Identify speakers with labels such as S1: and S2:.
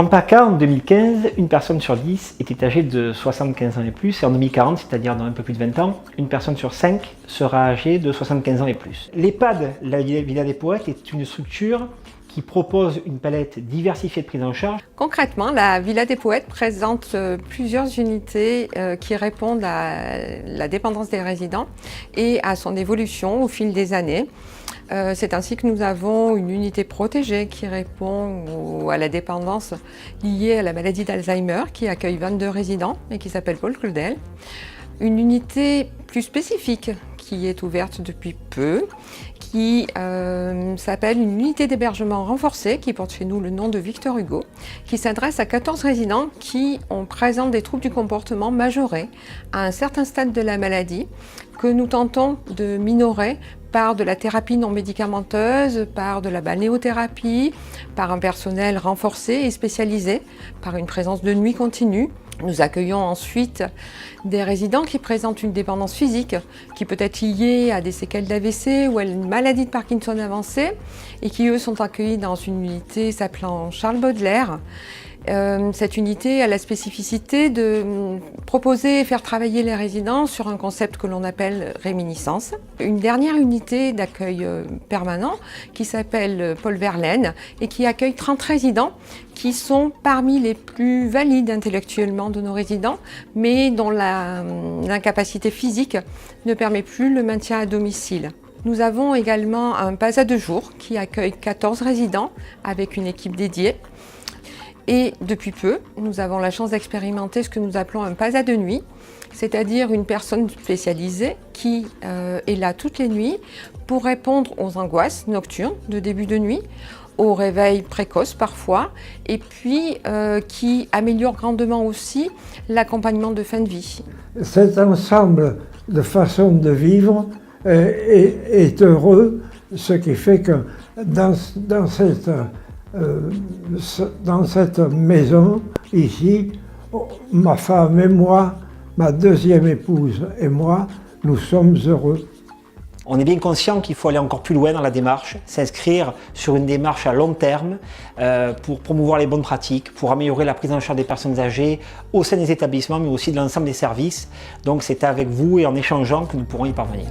S1: En PACA, en 2015, une personne sur 10 était âgée de 75 ans et plus, et en 2040, c'est-à-dire dans un peu plus de 20 ans, une personne sur 5 sera âgée de 75 ans et plus. L'EHPAD, la Villa des Poètes, est une structure qui propose une palette diversifiée de prise en charge.
S2: Concrètement, la Villa des Poètes présente plusieurs unités qui répondent à la dépendance des résidents et à son évolution au fil des années. C'est ainsi que nous avons une unité protégée qui répond à la dépendance liée à la maladie d'Alzheimer, qui accueille 22 résidents et qui s'appelle Paul Claudel. Une unité plus spécifique qui est ouverte depuis peu, qui s'appelle une unité d'hébergement renforcée, qui porte chez nous le nom de Victor Hugo, qui s'adresse à 14 résidents qui présentent des troubles du comportement majorés à un certain stade de la maladie, que nous tentons de minorer par de la thérapie non médicamenteuse, par de la balnéothérapie, par un personnel renforcé et spécialisé, par une présence de nuit continue. Nous accueillons ensuite des résidents qui présentent une dépendance physique qui peut être liée à des séquelles d'AVC ou à une maladie de Parkinson avancée et qui, eux, sont accueillis dans une unité s'appelant Charles Baudelaire. Cette unité a la spécificité de proposer et faire travailler les résidents sur un concept que l'on appelle réminiscence. Une dernière unité d'accueil permanent qui s'appelle Paul Verlaine et qui accueille 30 résidents qui sont parmi les plus valides intellectuellement de nos résidents, mais dont l'incapacité physique ne permet plus le maintien à domicile. Nous avons également un PASA de jour qui accueille 14 résidents avec une équipe dédiée. Et depuis peu, nous avons la chance d'expérimenter ce que nous appelons un PASA de nuit, c'est-à-dire une personne spécialisée qui est là toutes les nuits pour répondre aux angoisses nocturnes de début de nuit, aux réveils précoces parfois, et puis qui améliore grandement aussi l'accompagnement de fin de vie.
S3: Cet ensemble de façons de vivre est heureux, ce qui fait que dans cette maison, ici, ma femme et moi, ma deuxième épouse et moi, nous sommes heureux.
S1: On est bien conscient qu'il faut aller encore plus loin dans la démarche, s'inscrire sur une démarche à long terme pour promouvoir les bonnes pratiques, pour améliorer la prise en charge des personnes âgées au sein des établissements, mais aussi de l'ensemble des services. Donc c'est avec vous et en échangeant que nous pourrons y parvenir.